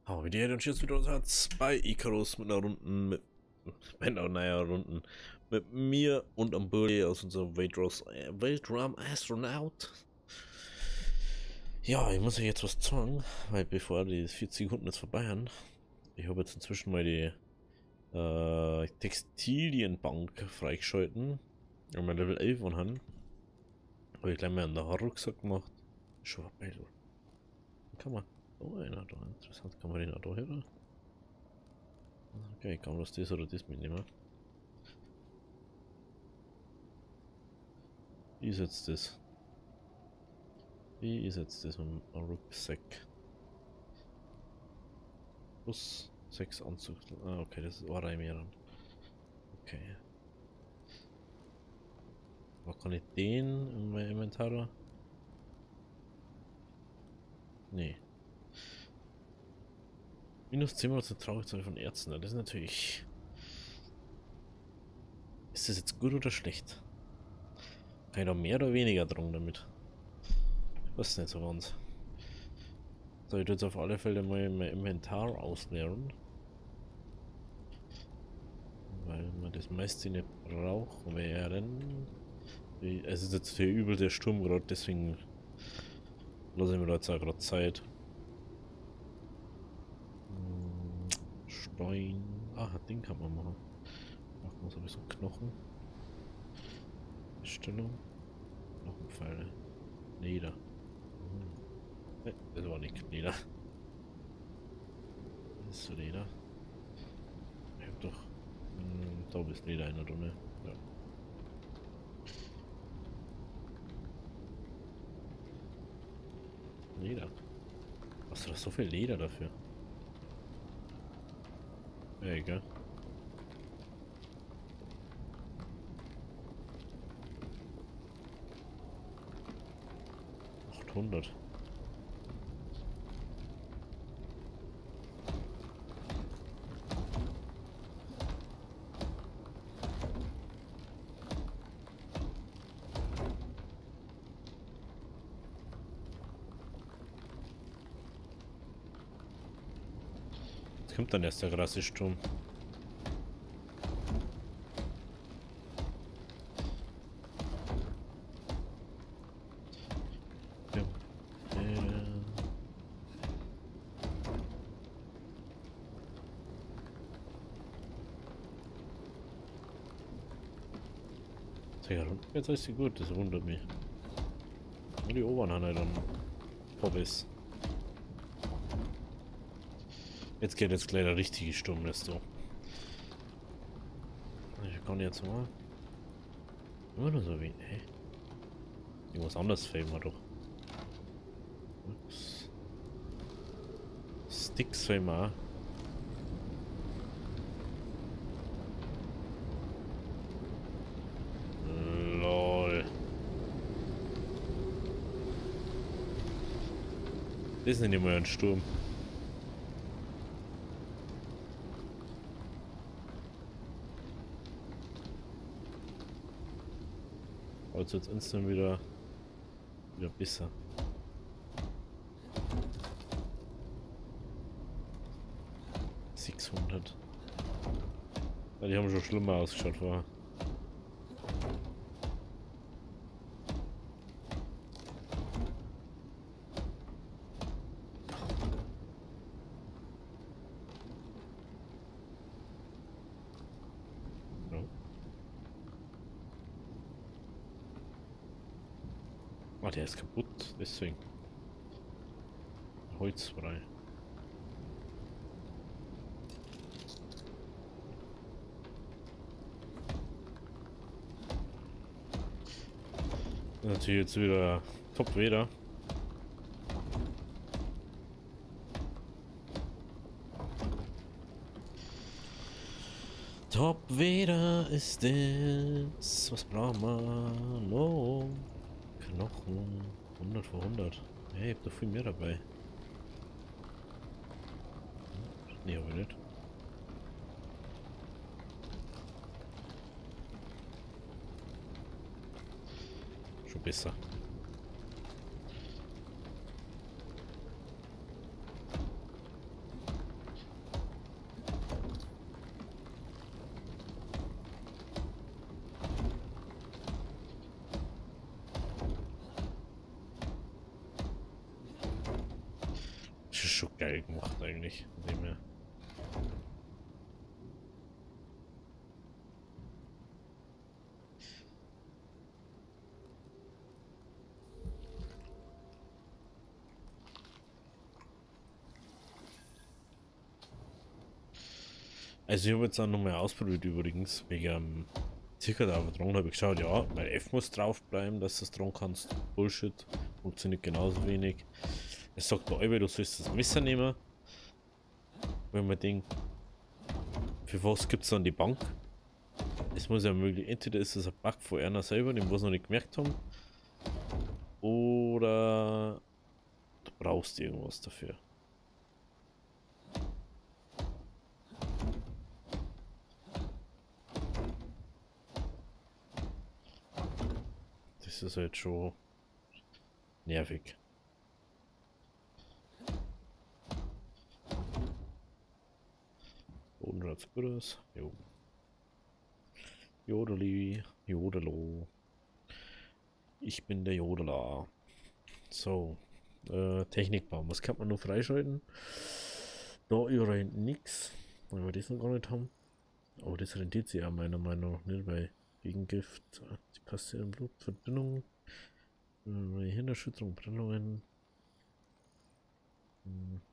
Oh, wie die hätten uns jetzt wieder zwei Icarus mit einer Runden, Runden, mit mir und am Burley aus unserem Weltraum Astronaut. Ja, ich muss ja jetzt was sagen, weil bevor die 40 Sekunden jetzt vorbei sind, ich habe jetzt inzwischen mal die Textilienbank freigeschalten, und mein Level 11 haben. Habe ich gleich mal einen Rucksack gemacht. Schon vorbei, so. Kann man. Oh, einer da, interessant, kann man den auch da hin? Okay, kann man das oder das mitnehmen? Wie ist jetzt das? Wie ist jetzt das am Rucksack? Plus 6 Anzug. Ah, okay, das ist Orei mehr dann. Okay. Aber kann ich den in mein Inventar? Nee. Minus 10% Traurigzahl von Ärzten. Das ist natürlich. Ist das jetzt gut oder schlecht? Kann ich da mehr oder weniger drum damit? Ich weiß nicht so ganz. Soll ich jetzt auf alle Fälle mal mein Inventar ausleeren? Weil man das meiste nicht braucht wären. Es ist jetzt hier übel der Sturm gerade, deswegen lasse ich mir da jetzt auch gerade Zeit. Stein. Ah, den kann man machen. Machen wir sowieso Knochen. Bestellung. Knochenpfeile. Leder. Ne, das war nicht Leder. Das ist Leder. Ich hab doch. Da bist Leder in der Runde. Ja. Leder. Hast du da so viel Leder dafür? Ja, egal. 800. Jetzt kommt dann erst der krasse Sturm. Ja. Jetzt ist sie gut, das wundert mich. Nur die oberen haben halt dann Hobbys. Jetzt geht jetzt gleich der richtige Sturm, lässt du. Ich kann jetzt mal. Immer nur so wie. Hä? Irgendwas anderes fällt mir doch. Ups. Sticks fällt mir auch. Lol. Das ist nicht immer ein Sturm. Also jetzt instant wieder besser. $600. Ja, die haben schon schlimmer ausgeschaut vorher. Ah, der ist kaputt, deswegen. Holzfrei. Natürlich jetzt wieder Top-Weder. Top-Weder ist es. Was brauchen wir? No. Knochen. 100 vor 100. Hey, ich hab doch viel mehr dabei. Nee, aber nicht. Schon besser. ist schon geil gemacht eigentlich. Von dem her. Also ich habe jetzt auch nochmal ausprobiert übrigens, wegen circa der dran habe ich geschaut, ja, weil F muss drauf bleiben, dass du es dran kannst. Bullshit, funktioniert genauso wenig. Es sagt der Albe, du sollst das Messer nehmen. Wenn man denkt, für was gibt es dann die Bank? Es muss ja möglich, entweder ist es ein Bug von einer selber, den wir es noch nicht gemerkt haben, oder du brauchst irgendwas dafür. Das ist halt schon nervig. Boden schaut's gut aus. Jo. Jodeli, Jodelo. Ich bin der Jodeler. So. Technikbaum. Was kann man nur freischalten? Da überall nix. Weil wir das noch gar nicht haben. Aber das rentiert sich ja meiner Meinung nach nicht, weil Gegengift, die passieren Blutverdünnung, Hirnerschütterung, Brennungen,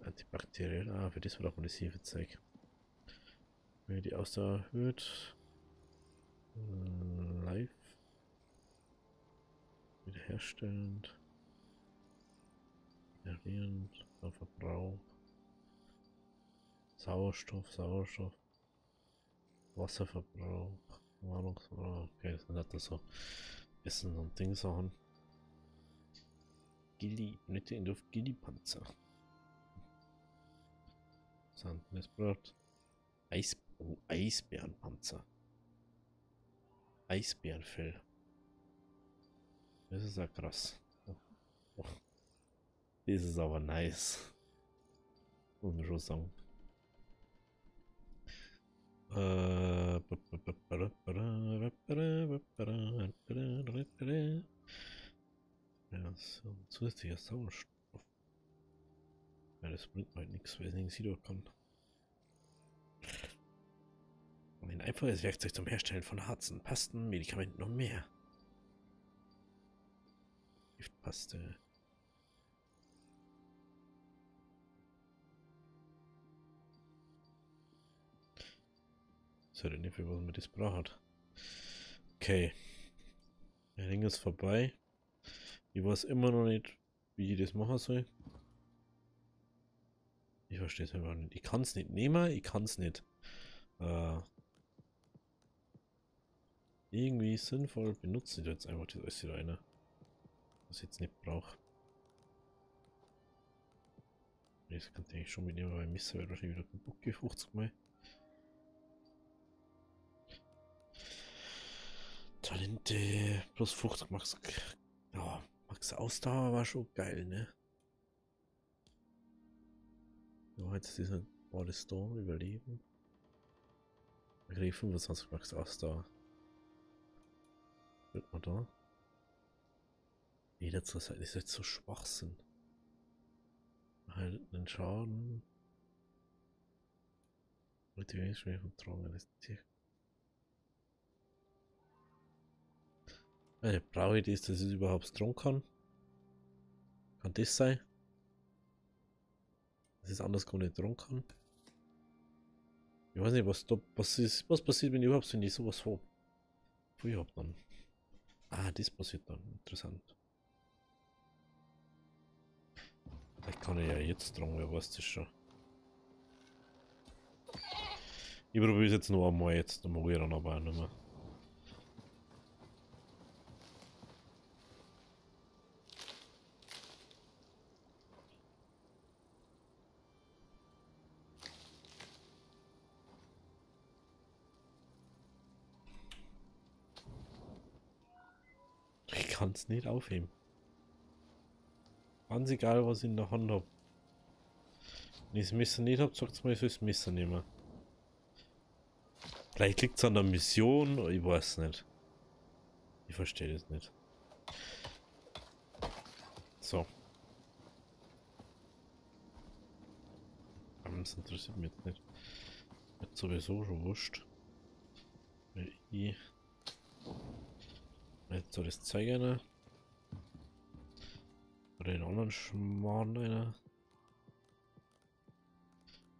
antibakteriell, für das braucht man das Hefezeug. Wenn die Ausdauer erhöht, live, wiederherstellend, generierend, Verbrauch, Sauerstoff, Wasserverbrauch, Nahrungsverbrauch, okay, das sind halt so Essen und Dingsachen. Gilli, Nette in Luft, Gilli-Panzer. Sandnesbrot. Eisbärenpanzer. Eisbärenfell. Das ist ja krass. Oh. Das ist aber nice. Muss man schon sagen. Ja, so zusätzlicher Sauerstoff. Ja, das bringt halt nichts, weil es nicht Sido kann. Ein einfaches Werkzeug zum Herstellen von Harzen, Pasten, Medikamenten und mehr. Giftpaste. So, denn nicht, für was man das braucht. Okay. Der Ring ist vorbei. Ich weiß immer noch nicht, wie ich das machen soll. Ich verstehe es einfach nicht. Ich kann es nicht nehmen, ich kann es nicht irgendwie sinnvoll benutzen. Ich jetzt einfach das alles wieder eine, was ich jetzt nicht brauche. Das kann ich eigentlich schon mitnehmen, weil Messer wird wahrscheinlich wieder kaputt gehen, 50 Mal. Talente plus 50 Max. Ja, Max Ausdauer war schon geil, ne? Ja, jetzt ist ein alles da, überleben. Ich kriege 25 Max Ausdauer. Wird man da? Jeder zur Seite ist jetzt so Schwachsinn. Halt einen Schaden. Motivation von Tragen ist Tier. Brauche ich das, dass ich überhaupt tragen kann? Kann das sein? Dass ich es anders gar nicht tragen kann? Ich weiß nicht, was da passiert, was passiert, wenn ich überhaupt, wenn ich sowas habe. Wo ich hab dann. Ah, das passiert dann. Interessant. Vielleicht kann ich ja jetzt tragen, wer weiß das schon. Ich probiere es jetzt noch einmal, jetzt dann mache ich dann aber auch nicht mehr. Ich kann es nicht aufheben. Ganz egal, was ich in der Hand habe. Wenn ich das Messer nicht habe, sagt es mir, ich soll das Messer nehmen. Vielleicht liegt es an der Mission, ich weiß nicht. Ich verstehe das nicht. So. Das interessiert mich jetzt nicht. Jetzt sowieso schon wurscht. Weil ich jetzt so das zeigen. Oder den anderen Schmarrn rein.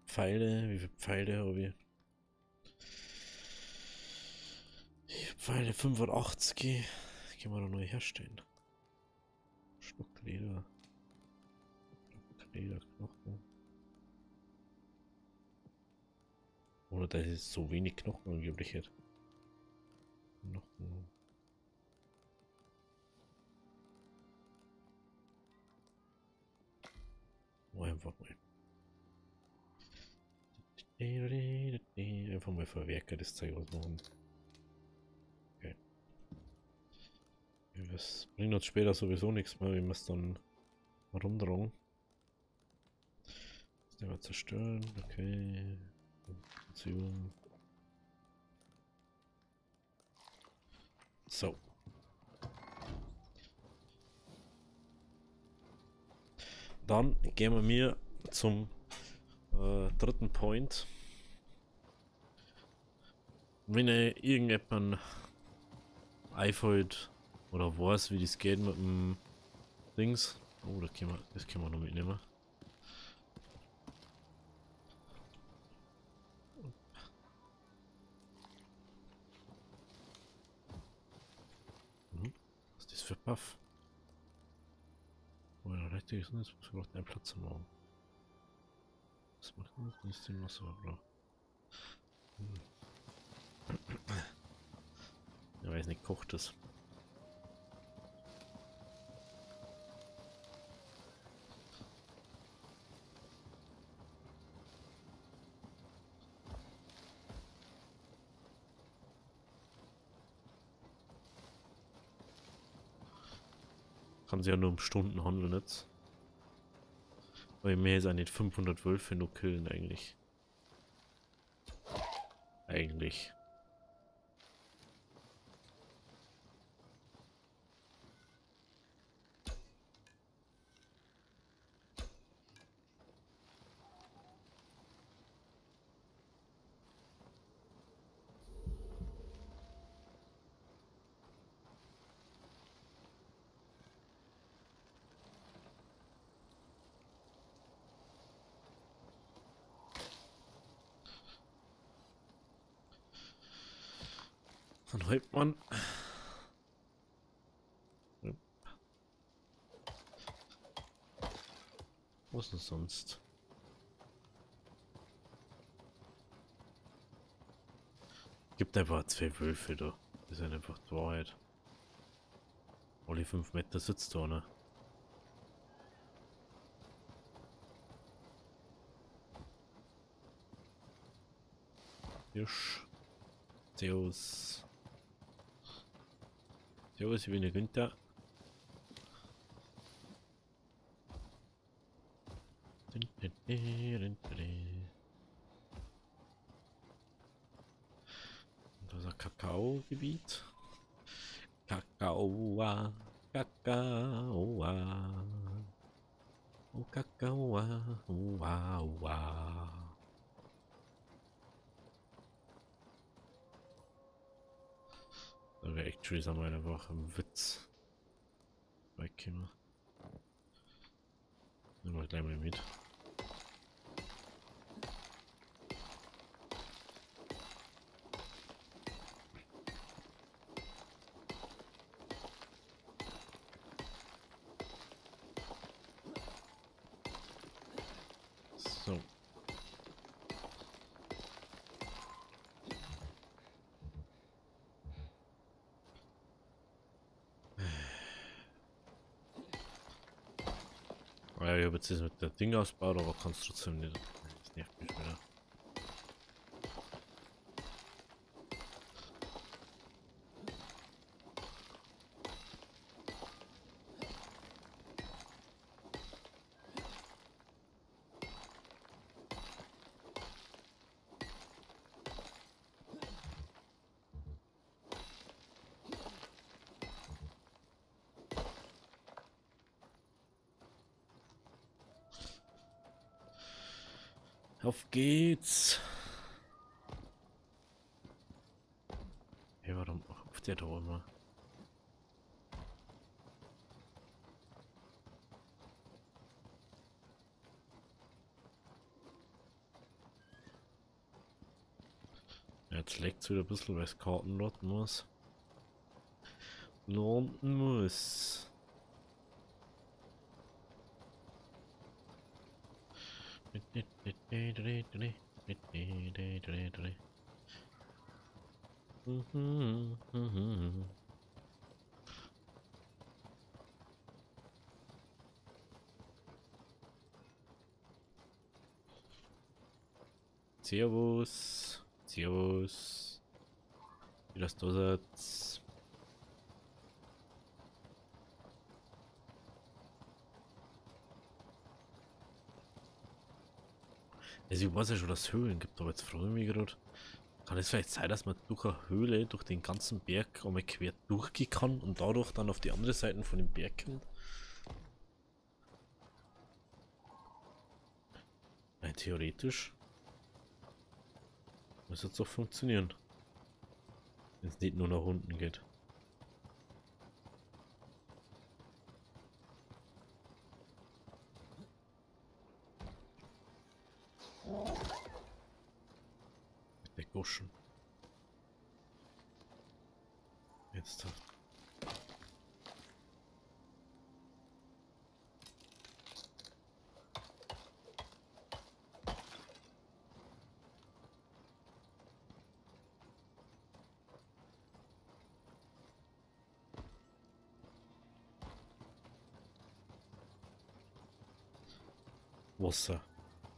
Pfeile, wie viele Pfeile habe ich? Pfeile 85. Können wir da neu herstellen. Stockleder. Lederknochen. Oder dass ich so wenig Knochen angeblich hätte. Knochen. Oh, einfach mal. Einfach mal verwerken, das Zeug ausmachen. Okay. Das bringt uns später sowieso nichts mehr, wenn wir es dann rumdrehen. Das Ding zerstören, okay. So. Dann gehen wir mir zum dritten Point. Wenn ihr irgendjemand einfällt oder weiß, wie das geht mit dem Dings. Oh, das können wir noch mitnehmen. Was ist das für Buff? Oh ja, richtig ist, jetzt muss man noch einen Platz machen. Was macht denn das? Ist denn Wasser, bro? Ja, weiß nicht, kocht das. Kann sich ja nur um Stunden handeln jetzt. Weil mehr ist ja nicht 500 Wölfe nur killen eigentlich. Eigentlich. Dann hält man. Ja. Was ist denn sonst? Gibt einfach 2 Wölfe da. Das ist einfach die Wahrheit. Alle 5 Meter sitzt da, ne? Hirsch. Servus. Servus, ich bin der Günther. Das ist ein Kakaogebiet. Kakaoa, Kakaoa. Oh, Kakaoa, oa, oa. Da wäre echt schön, einmal eine Woche im Witz. Wegkommen. Nehmen wir gleich mal mit. So. Ja, ich habe jetzt das mit der Ding ausgebaut, aber kann es trotzdem nicht. Das nervt mich wieder. Auf geht's. Hey, warum hupft der da immer? Jetzt leckt's wieder ein bisschen, weil es Karten laden muss. Laden muss. Servus. Servus. Wie das da sitzt. Also ich weiß ja schon, dass es Höhlen gibt, aber jetzt frage ich mich gerade, kann es vielleicht sein, dass man durch eine Höhle, durch den ganzen Berg einmal quer durchgehen kann und dadurch dann auf die andere Seite von dem Berg kommt? Nein, theoretisch muss jetzt doch funktionieren, wenn es nicht nur nach unten geht. Der Goschen. Jetzt. Wasser.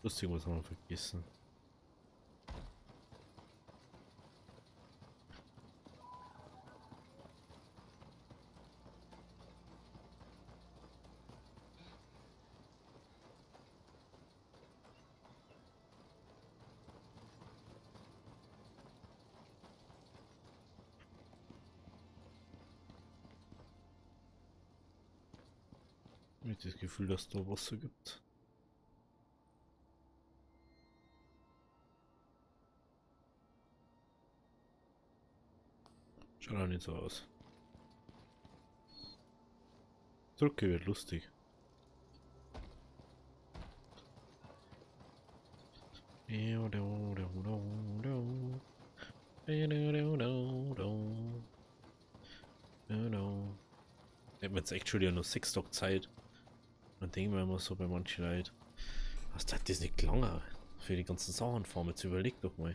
Lustig, was haben wir vergessen. Ich habe das Gefühl, dass da Wasser gibt. Schaut auch nicht so aus. Drücke wird lustig. Ich habe jetzt echt schon wieder nur 6 Tage Zeit. Dann denken wir immer so bei manchen Leuten, was hat das nicht lange für die ganzen Sachen fahren? Jetzt überleg doch mal.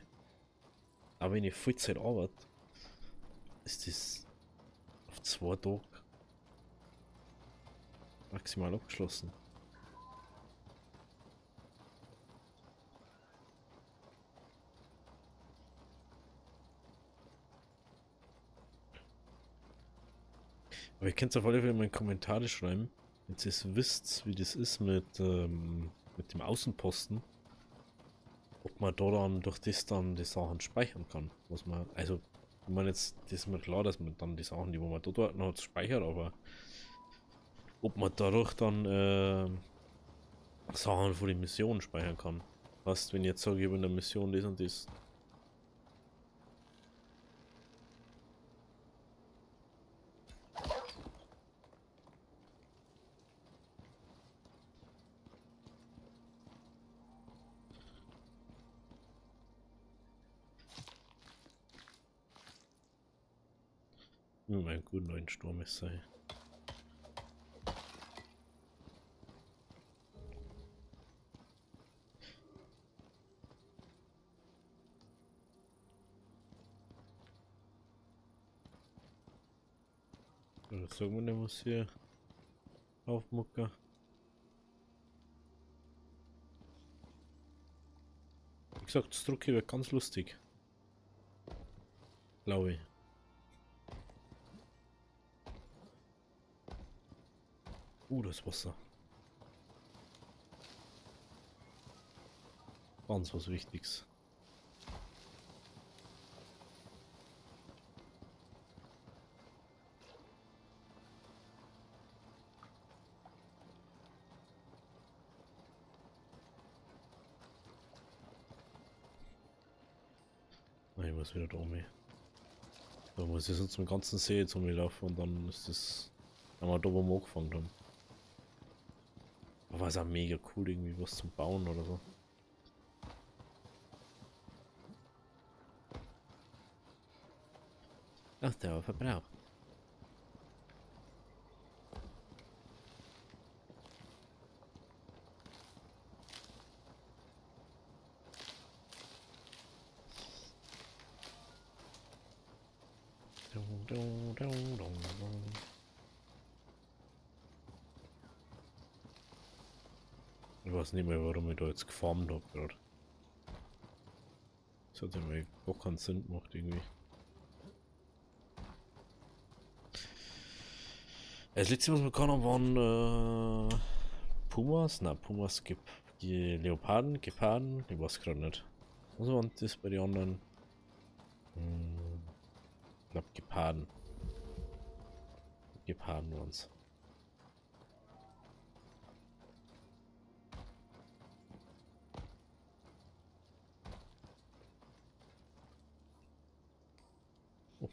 Aber wenn ich Vollzeit arbeite, ist das auf 2 Tage maximal abgeschlossen. Aber ihr könnt es auf alle Fälle mal in Kommentare schreiben, wenn ihr es wisst, wie das ist mit dem Außenposten. Ob man da dann durch das dann die Sachen speichern kann. Was man, also, ich meine jetzt, das ist mir klar, dass man dann die Sachen, die wo man dort hat, speichert, aber ob man dadurch dann Sachen von den Missionen speichern kann. Heißt, wenn ich jetzt sage, ich habe in der Mission das und das. Mit meinem guten neuen Sturm ist sei. Was sagen wir denn, was hier aufmucker? Wie gesagt, das Druck hier wird ganz lustig. Glaube ich. Das Wasser. Ganz was Wichtiges. Ah, ich muss wieder da um. Da muss ich jetzt zum ganzen See jetzt umlaufen und dann ist das einmal da, wo wir angefangen haben. Aber es ist auch mega cool, irgendwie was zum Bauen oder so. Ach, der war verbraucht. Ich weiß nicht mehr, warum ich da jetzt gefarmt habe gerade. Das hat ja mal gar keinen Sinn gemacht irgendwie. Das letzte, was wir können, waren Pumas. Nein, Pumas gibt Leoparden, Geparden, ich weiß gerade nicht. Was waren das bei den anderen? Ich glaube Geparden. Geparden waren es. Oh,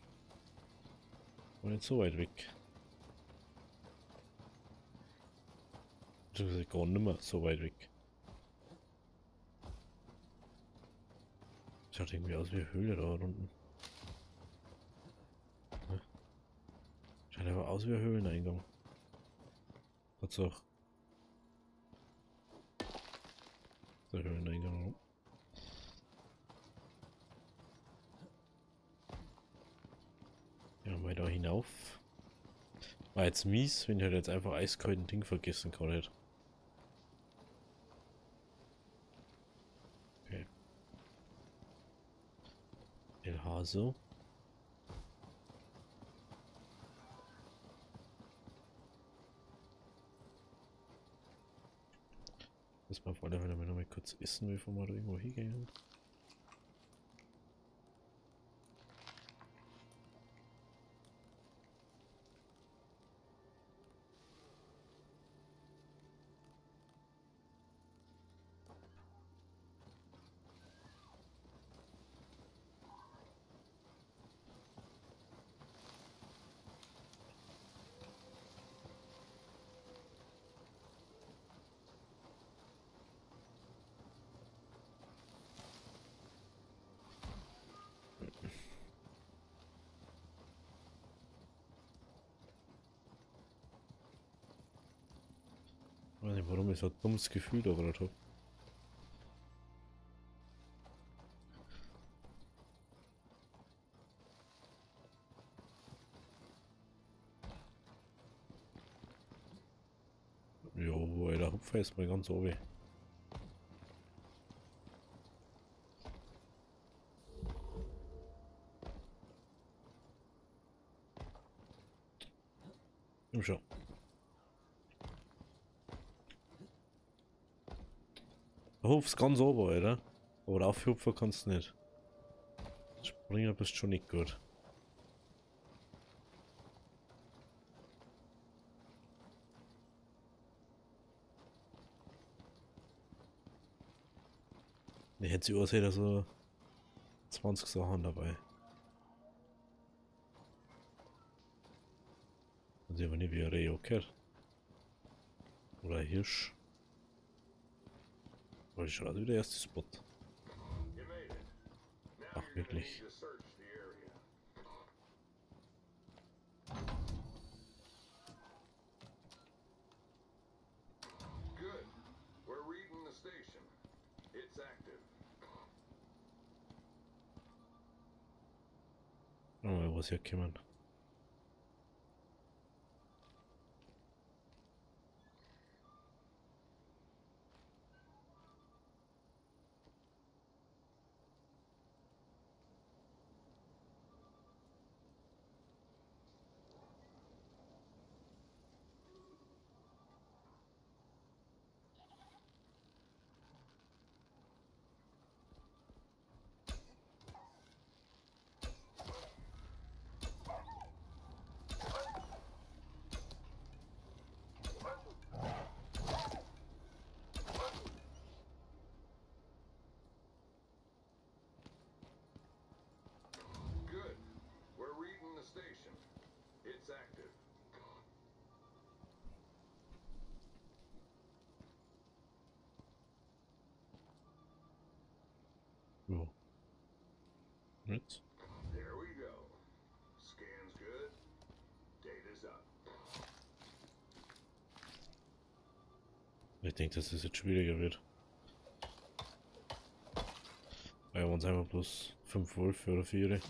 war nicht so weit weg. Das ist gar nicht mehr so weit weg. Schaut irgendwie aus wie eine Höhle da unten. Ja. Schaut aber aus wie ein Höhleneingang. Hat's auch. Der Höhleneingang. Ja, mal da hinauf. War jetzt mies, wenn ich halt jetzt einfach eiskalten Ding vergessen gerade hätte. Okay. El Haso. Das war auf alle Fälle noch mal kurz essen, bevor wir da irgendwo hingehen. Ich weiß nicht, warum ich so ein dummes Gefühl da gerade habe. Ja, wo der Hupfer ist mal ganz oben. Komm schon. Der Hupf ist ganz oben, oder? Aber aufhupfen kannst du nicht. Springen bist schon nicht gut. Ich hätte sie aussehen, so 20 Sachen dabei. Und sie aber nicht wie ein Reh, okay? Oder ein Hirsch. Aber das ist schon wieder der erste Spot. Ach, wirklich. Oh, was hier kommen. Ja. Jetzt? There we go. Scans good. Data's up. Ich denke, dass es jetzt schwieriger wird. Weil wir uns einfach bloß 5 Wolf oder 4.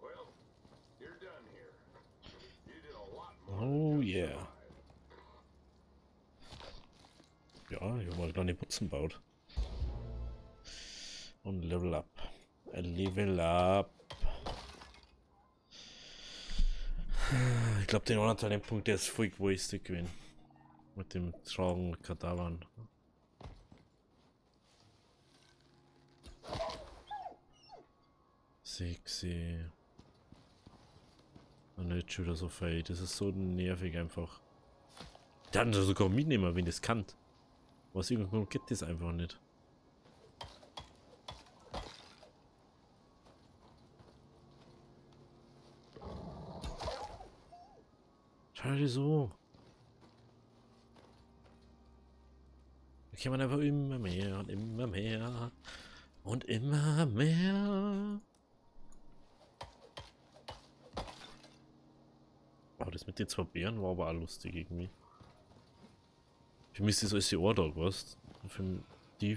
Well, you're done here. You did a lot more Oh than just yeah. survive. Ja, ich habe mal kleine Putzen baut. Und Level up. Level up. Ich glaube, den anderen Teil, den Punkt, der ist voll gewastet gewesen. Mit dem Tragen mit Kadavern. Sexy. Und nicht schon wieder so fade. Das ist so nervig einfach. Dann sogar mitnehmen, wenn das kann. Was irgendwo geht das einfach nicht. Schau dir so. Da kann man einfach immer mehr und immer mehr. Und immer mehr. Oh, das mit den 2 Bären war aber auch lustig irgendwie. Für mich ist das alles die Ordnung, was? Für die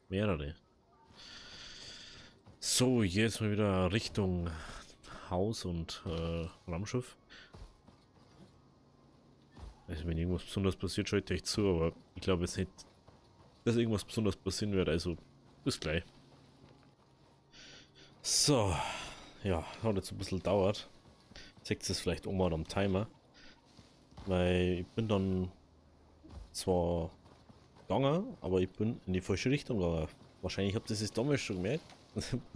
mehrere. So, jetzt mal wieder Richtung Haus und Raumschiff. Also wenn irgendwas besonders passiert, schalte ich zu, aber ich glaube jetzt nicht, dass irgendwas besonders passieren wird, also bis gleich. So, ja, hat jetzt ein bisschen gedauert. Seht es vielleicht auch mal am Timer. Weil ich bin dann zwar gegangen, aber ich bin in die falsche Richtung gegangen. Wahrscheinlich habt ihr das damals schon gemerkt,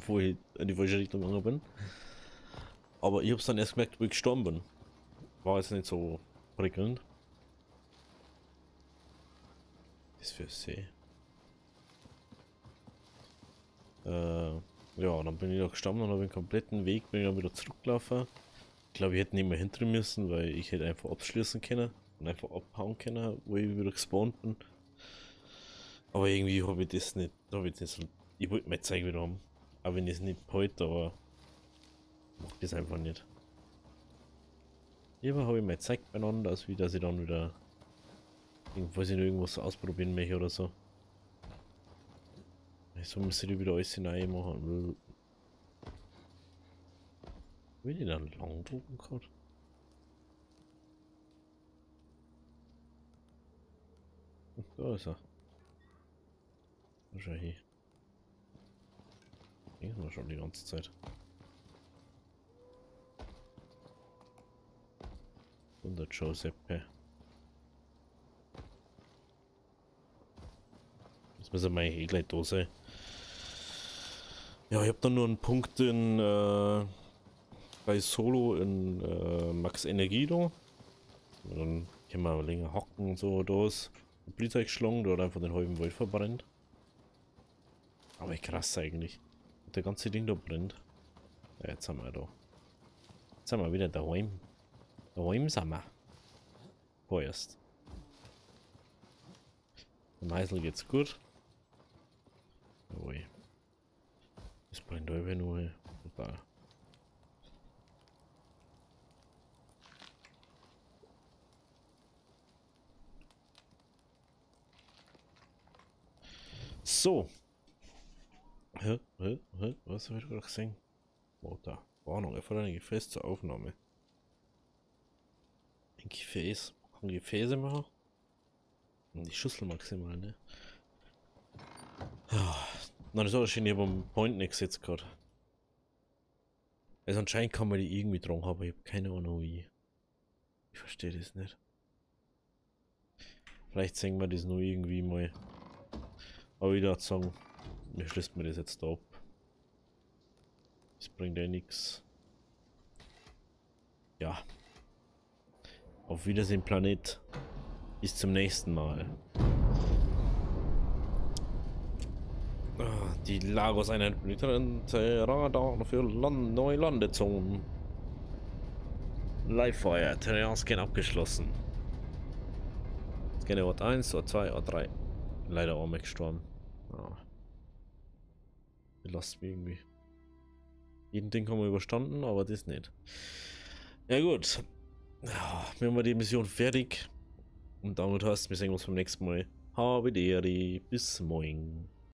wo ich in die falsche Richtung gegangen bin. Aber ich hab's dann erst gemerkt, wo ich gestorben bin. War jetzt nicht so prickelnd. Das für See. Ja, dann bin ich noch gestorben und habe den kompletten Weg bin ich dann wieder zurückgelaufen. Ich glaube, ich hätte nicht mehr hinter müssen, weil ich hätte einfach abschließen können und einfach abhauen können, wo ich wieder gespawnt bin. Aber irgendwie habe ich das nicht, so, ich wollte mein Zeug wieder haben. Auch wenn ich es nicht behalte, aber mach das einfach nicht. Lieber habe ich mein Zeug beieinander, als wie dass ich dann wieder irgendwas ausprobieren möchte oder so. So müsste ich wieder alles hinein machen. Will ich dann lang drucken gerade? Da ist er. Wahrscheinlich. Hier ist er schon die ganze Zeit. Und der Giuseppe. Das müssen wir eigentlich eh gleich da sein. Ja, ich habe dann nur einen Punkt in bei Solo in Max Energie da. Und dann können wir länger hocken und so da ist. Blitzer geschlagen oder einfach den halben Wald verbrennt. Aber krass eigentlich. Der ganze Ding da brennt. Ja, jetzt sind wir da. Jetzt sind wir wieder daheim. Daheim sind wir. Vorerst. Dem Heisel geht's gut. Jawohl. Das brennt einfach nur. Total. So. Was habe ich gerade gesehen? Oh, da. Warnung, erfordert ein Gefäß zur Aufnahme. Ein Gefäß. Kann Gefäße machen? Und die Schüssel maximal, ne? Ja. Nein, das hat er schon hier beim Point nicht gesetzt gerade. Also anscheinend kann man die irgendwie dran haben, ich habe keine Ahnung wie. Ich verstehe das nicht. Vielleicht sehen wir das nur irgendwie mal. Aber ich würde sagen, wir schließen mir das jetzt da ab. Das bringt ja nichts. Ja. Auf Wiedersehen, Planet. Bis zum nächsten Mal. Die Lagos-Einheit benötigt Radar für neue Landezonen. Livefire, Terrain-Scan abgeschlossen. Scanner Ort 1, Ort 2, Ort 3. Leider auch gestorben. Ah. Belastet mich irgendwie. Jeden Ding haben wir überstanden, aber das nicht. Ja gut. Ja, wir haben die Mission fertig. Und damit heißt es, wir sehen uns beim nächsten Mal. Habe Deri. Bis morgen.